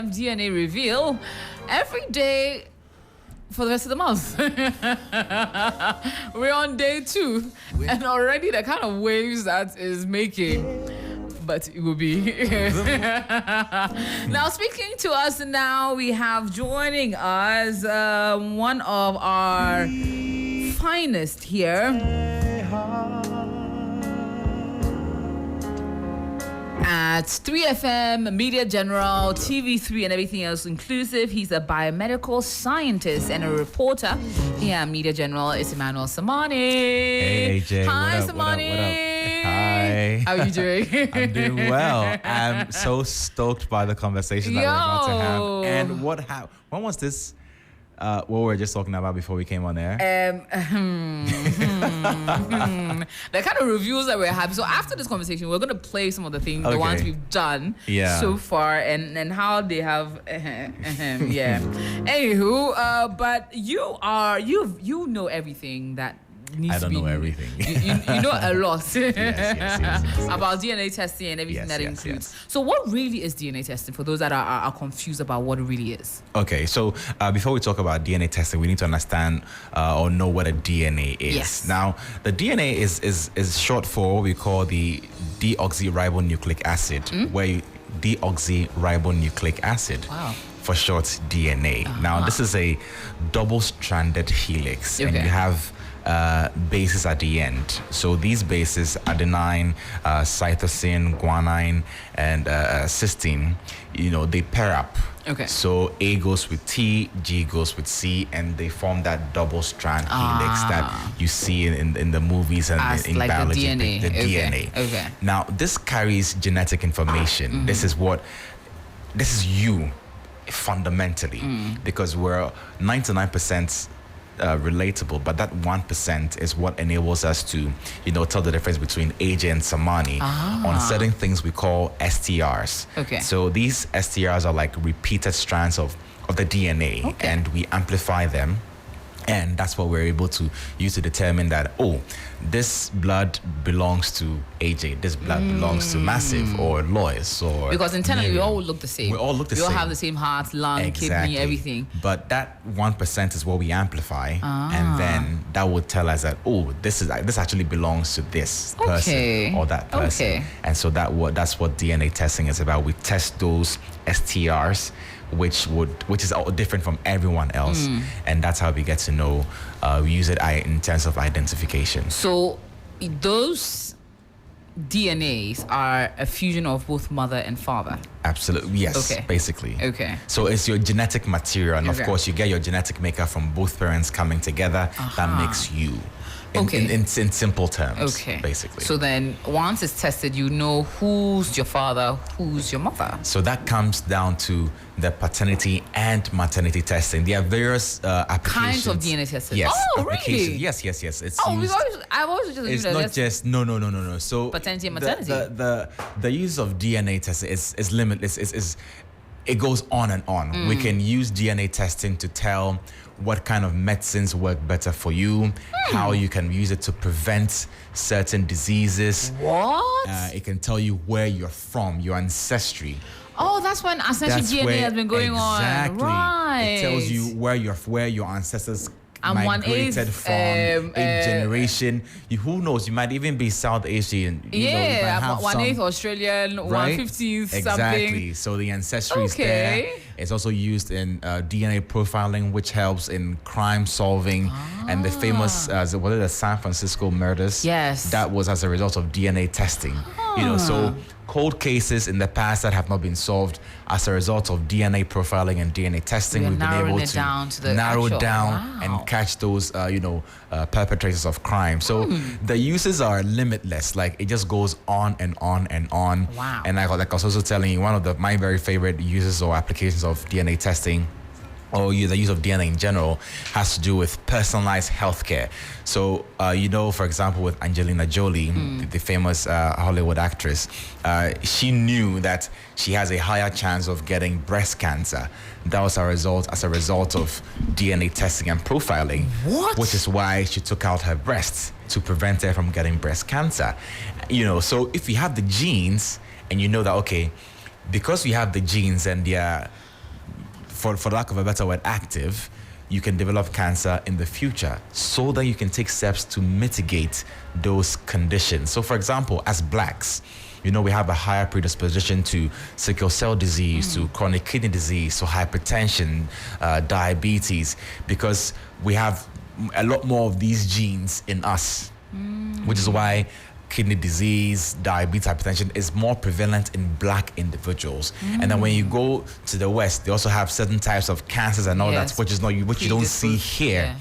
DNA reveal every day for the rest of the month. We're on day 2, and already the kind of waves that is making, but it will be. Now, speaking to us now, we have joining us one of our finest here at 3FM, Media General, TV3, and everything else inclusive. He's a biomedical scientist and a reporter here at Media General. It's Emmanuel Samani. Hey, AJ. Hi, what up, Samani. What up? Hi. How are you doing? I'm doing well. I'm so stoked by the conversation that we're about to have. And when was this? What we were just talking about before we came on air? The kind of reviews that we're having. So after this conversation, we're going to play some of the things, the ones we've done so far, and how they have. Yeah. Anywho, but you know everything that needs I don't to be. know everything. You know a lot yes. about DNA testing and everything that includes. Yes. So what really is DNA testing for those that are confused about what it really is? Okay, so before we talk about DNA testing, we need to understand or know what a DNA is. Yes. Now, the DNA is short for what we call the deoxyribonucleic acid, where deoxyribonucleic acid. Wow. For short, DNA. Now, this is a double-stranded helix, and you have bases at the end. So these bases, adenine, cytosine, guanine, and cysteine, they pair up. Okay. So A goes with T, G goes with C, and they form that double strand helix that you see in the movies and in like biology. The DNA. DNA. Okay. Now, this carries genetic information. This is you fundamentally, because we're 99% relatable, but that 1% is what enables us to, tell the difference between Aj and Samani on certain things we call STRs. Okay. So these STRs are like repeated strands of the DNA, and we amplify them. And that's what we're able to use to determine that, this blood belongs to AJ, this blood belongs to Massive or Lois or because internally Miriam. we all look the same. We all look the same. We all have the same heart, lung, kidney, everything. But that 1% is what we amplify, and then that would tell us that this actually belongs to this person or that person. And so that's what DNA testing is about. We test those STRs, which is different from everyone else, and that's how we get to know. We use it in terms of identification. So those DNAs are a fusion of both mother and father. Absolutely, yes. Okay. Basically. Okay. So it's your genetic material, and of course you get your genetic makeup from both parents coming together. That makes you. In simple terms, basically. So then, once it's tested, you know who's your father, who's your mother. So that comes down to the paternity and maternity testing. There are various applications. Kinds of DNA testing. Yes. Oh, really? Yes. It's I've always just it's not just no. So paternity and maternity. The use of DNA testing is limitless. It goes on and on. We can use DNA testing to tell what kind of medicines work better for you, how you can use it to prevent certain diseases. What? It can tell you where you're from, your ancestry. Oh, that's when ancestral DNA has been going on. Right. It tells you where your ancestors migrated from, 1/8 8 generation. Who knows? You might even be South Asian. You have 1/8 Australian, 1/50 something. Exactly. So the ancestry is there. It's also used in DNA profiling, which helps in crime solving. And the famous, the San Francisco murders. Yes. That was as a result of DNA testing. So cold cases in the past that have not been solved as a result of DNA profiling and DNA testing, we've been able to narrow it down and catch those, perpetrators of crime. So the uses are limitless. Like it just goes on and on and on. Wow. And I was also telling you, one of my very favorite uses or applications of DNA testing, or the use of DNA in general, has to do with personalized healthcare. So, for example, with Angelina Jolie, the famous Hollywood actress, she knew that she has a higher chance of getting breast cancer. That was as a result of DNA testing and profiling. What? Which is why she took out her breasts to prevent her from getting breast cancer. So if you have the genes and you know that, okay, because we have the genes and for lack of a better word, active, you can develop cancer in the future, so that you can take steps to mitigate those conditions. So, for example, as blacks, we have a higher predisposition to sickle cell disease, to chronic kidney disease, to hypertension, diabetes, because we have a lot more of these genes in us, which is why kidney disease, diabetes, hypertension is more prevalent in black individuals. And then when you go to the West, they also have certain types of cancers and all that, which you don't see here. Yeah.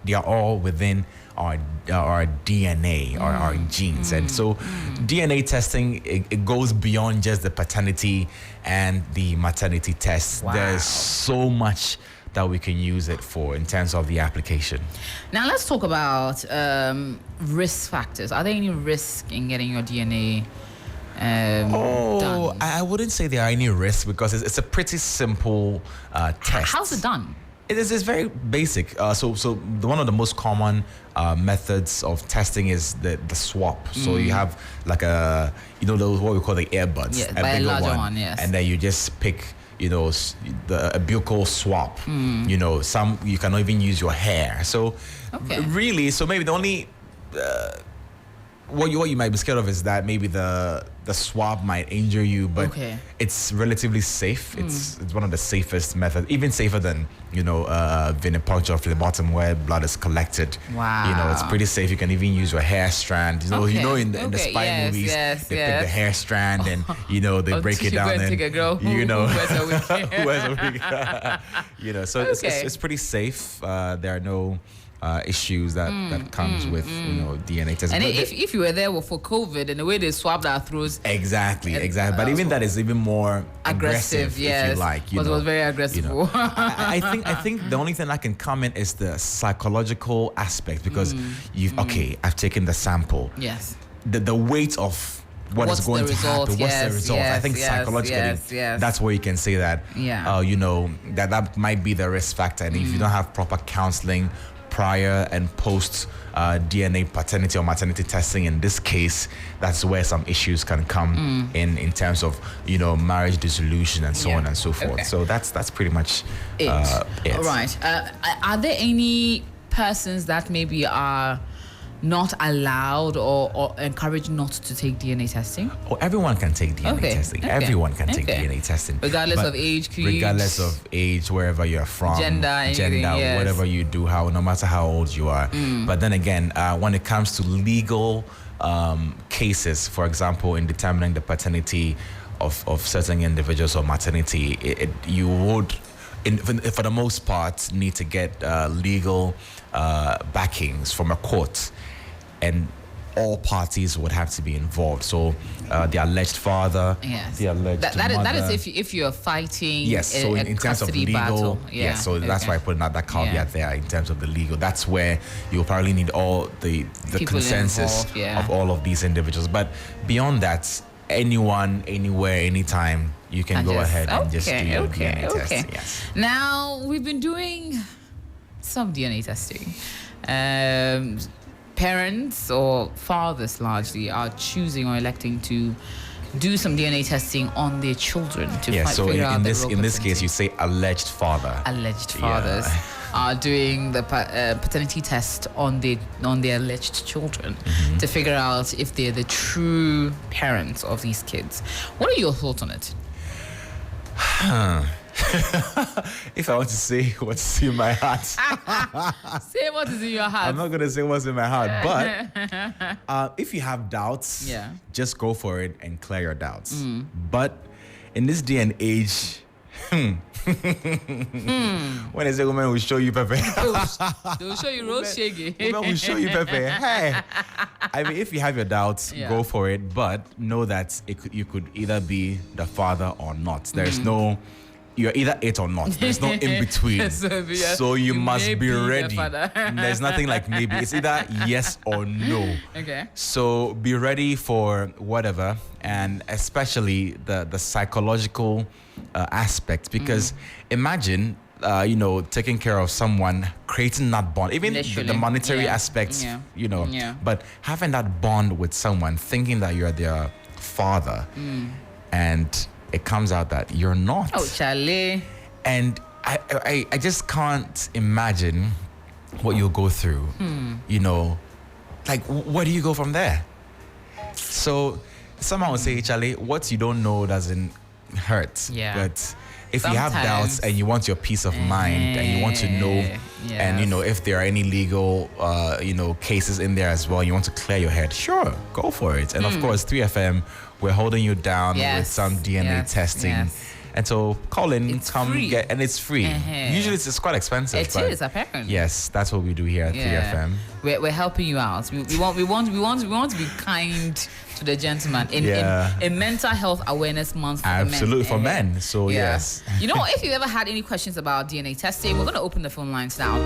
They are all within our DNA, our genes. And so DNA testing, it goes beyond just the paternity and the maternity tests. Wow. There's so much that we can use it for in terms of the application. Now let's talk about risk factors. Are there any risk in getting your DNA done? I wouldn't say there are any risks, because it's a pretty simple test. How's it done? It's very basic. So one of the most common methods of testing is the swab. So you have like those what we call the earbuds, a bigger one, yes. And then you just pick a buccal swab. Some you can even use your hair. So really, so maybe the only what you might be scared of is that maybe the swab might injure you, but it's relatively safe. It's one of the safest methods, even safer than venipuncture, phlebotomy, where blood is collected. Wow. It's pretty safe. You can even use your hair strand. In the spy movies, they pick the hair strand and they break it down and take a girl who wears a wig. So it's pretty safe. There are no issues that comes with DNA testing. And if you were there for COVID and the way they swabbed our throats, exactly. But even that is even more aggressive, yes, if you like. Because it was very aggressive. I think the only thing I can comment is the psychological aspect, because I've taken the sample. Yes. The weight of what's going to happen. What's the result? I think psychologically, that's where you can say that. Yeah. That might be the risk factor, and if you don't have proper counseling prior and post DNA paternity or maternity testing, in this case, that's where some issues can come in terms of marriage dissolution and so on and so forth. So that's pretty much it. All right. Are there any persons that maybe are not allowed or encouraged not to take DNA testing? Oh, everyone can take DNA testing. Everyone can take DNA testing. Regardless of age, creed. Regardless of age, wherever you're from. Gender, yes. Whatever you do, no matter how old you are. But then again, when it comes to legal cases, for example, in determining the paternity of certain individuals or maternity, you would, for the most part, need to get legal backings from a court. And all parties would have to be involved. So the alleged father, the alleged mother. That is if you're fighting. Yes. So in terms of legal, battle. So that's why I put that caveat there in terms of the legal. That's where you'll probably need all the consensus of all of these individuals. But beyond that, anyone, anywhere, anytime, you can go ahead and just do your DNA test. Yes. Now we've been doing some DNA testing. Parents or fathers largely are choosing or electing to do some DNA testing on their children to figure out in this case, you say alleged father. Alleged fathers are doing the paternity test on their alleged children to figure out if they're the true parents of these kids. What are your thoughts on it? If I want to say what's in my heart, say what is in your heart. I'm not going to say what's in my heart, but if you have doubts, just go for it and clear your doubts. But in this day and age, when is a woman will show you Pepe? They will show you roast shaggy. Woman will show you Pepe. Hey, I mean, if you have your doubts, go for it. But know that you could either be the father or not. There's no. You're either it or not. There's no in between. So you must be ready. There's nothing like maybe. It's either yes or no. Okay. So be ready for whatever, and especially the psychological aspect, because imagine taking care of someone, creating that bond, even the monetary aspects, but having that bond with someone, thinking that you're their father, and it comes out that you're not. Oh, Charlie. And I just can't imagine what you'll go through. You know, like, where do you go from there? So someone would say, Charlie, what you don't know doesn't hurt. Yeah. But if you have doubts and you want your peace of mind and you want to know, and you know, if there are any legal, cases in there as well, you want to clear your head, sure, go for it. And of course, 3FM, we're holding you down with some DNA testing. Yes. And so call in, get, and it's free. Usually it's quite expensive. It is, apparently. Yes, that's what we do here at 3FM. We're helping you out. We want to be kind to the gentleman in Mental Health Awareness Month for Absolutely, the men. for men. So yes. You know, if you ever had any questions about DNA testing, we're going to open the phone lines now.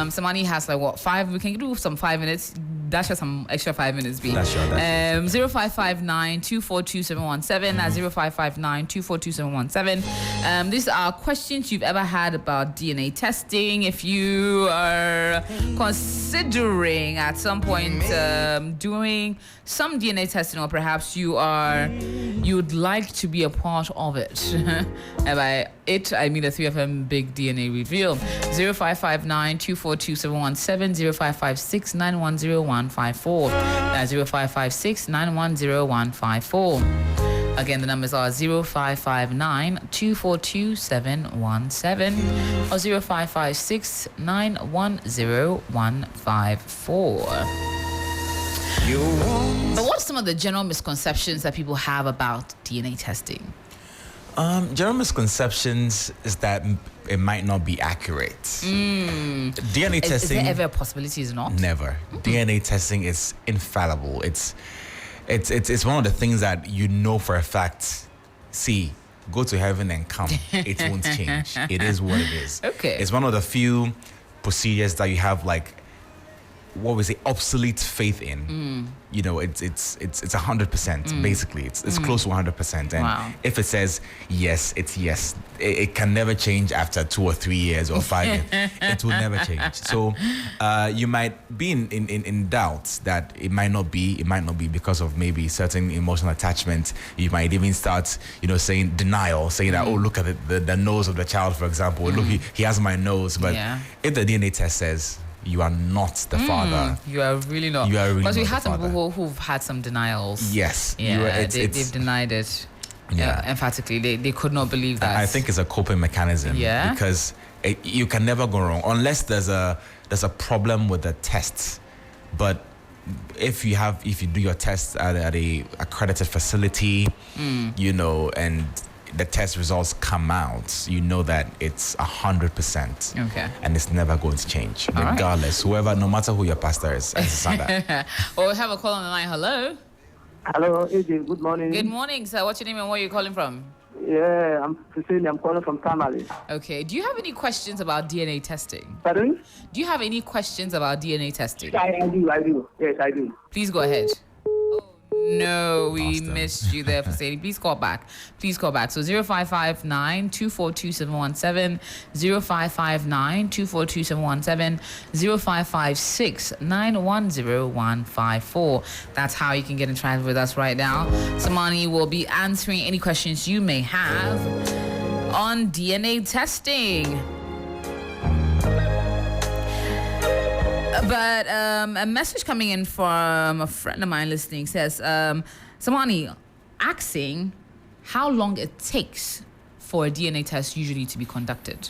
Samani has like 5? We can do some 5 minutes. Dash us some extra 5 minutes, B. That's sure. 0559 242 717. That's 0559 242 717. These are questions you've ever had about DNA testing. If you are considering at some point doing some DNA testing, or perhaps you'd like to be a part of it. And by it, I mean the 3FM Big DNA Reveal. 0559 242 717, 0556 910 That's 0556 910 Again, the numbers are 0559 242 717 or 0556 910 But what are some of the general misconceptions that people have about DNA testing? General misconceptions is that it might not be accurate. DNA testing... Is there ever a possibility it's not? Never. DNA testing is infallible. It's one of the things that you know for a fact. See, go to heaven and come. It won't change. It is what it is. Okay. It's one of the few procedures that you have, like, what we say, obsolete faith in. You know, it's 100%. Basically, it's close to 100%. And if it says yes, it's yes. It can never change after 2 or 3 years or 5 years. It will never change. So you might be in doubt that it might not be because of maybe certain emotional attachment. You might even start, saying denial, saying that, oh, look at the nose of the child, for example. Look, he has my nose. But if the DNA test says you are not the father. You are really not. You are really not. Because we had some people who've had some denials. Yes. Yeah, they've denied it. Emphatically. They could not believe that. I think it's a coping mechanism. Yeah. Because you can never go wrong unless there's a problem with the tests. But if you do your tests at a accredited facility, and the test results come out, you know that it's 100%. Okay. And it's never going to change, regardless. Whoever, no matter who your pastor is. Well, we have a call on the line. Hello. Hello, AJ. Good morning. Good morning, sir. What's your name and where are you calling from? Yeah, I'm Cecilia. I'm calling from Tamale. Okay. Do you have any questions about DNA testing? Pardon? Do you have any questions about DNA testing? I do. Yes, I do. Please go ahead. No, we missed you there for saying. Please call back. So 0559 242 717, 0559 242 717, 0556 910 154. That's how you can get in touch with us right now. Samani will be answering any questions you may have on DNA testing. But a message coming in from a friend of mine listening says, Samani, asking how long it takes for a DNA test usually to be conducted.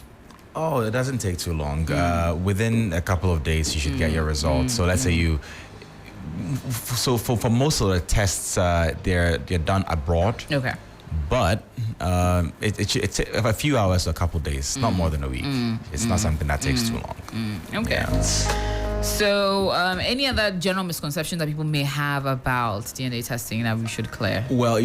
Oh, it doesn't take too long. Within a couple of days, you should get your results. So let's say for most of the tests, they're done abroad. Okay. But it's a few hours to a couple of days, not more than a week. It's not something that takes too long. Okay. Yeah. So, any other general misconceptions that people may have about DNA testing that we should clear? Well,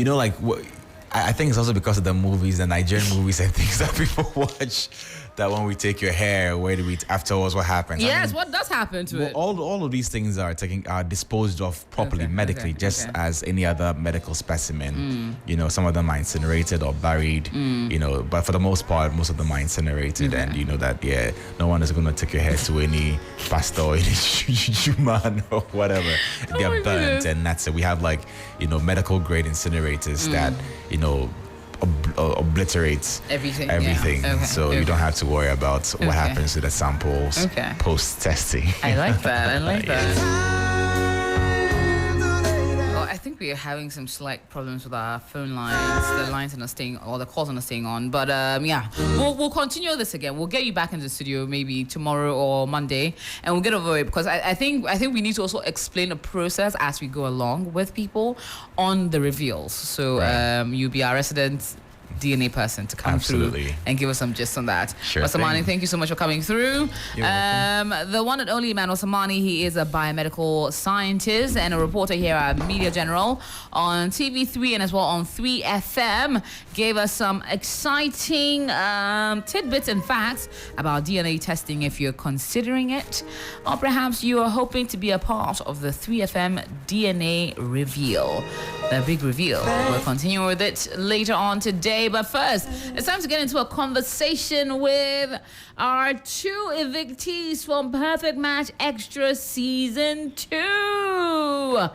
I think it's also because of the movies, the Nigerian movies and things that people watch. That when we take your hair, where do we afterwards? What happens? Yes, what does happen to it? All of these things are disposed of properly medically, as any other medical specimen. Some of them are incinerated or buried. But for the most part, most of them are incinerated, and you know that no one is going to take your hair to any pastor or any man or whatever. They're burnt, and that's it. We have medical grade incinerators that obliterates everything. Yeah. Okay. So you don't have to worry about what happens to the samples post-testing. I like that. That. I think we are having some slight problems with our phone lines. The lines are not staying, or the calls are not staying on. But we'll continue this again. We'll get you back into the studio maybe tomorrow or Monday, and we'll get over it, because I think we need to also explain the process as we go along with people on the reveals. So you'll be our resident DNA person to come through and give us some gist on that. Sure. Samani, thank you so much for coming through. You're welcome. The one and only Emmanuel Samani, he is a biomedical scientist and a reporter here at Media General on TV3 and as well on 3FM, gave us some exciting tidbits and facts about DNA testing if you're considering it, or perhaps you are hoping to be a part of the 3FM DNA reveal. The big reveal. We'll continue with it later on today. But first, it's time to get into a conversation with our 2 evictees from Perfect Match Extra Season 2.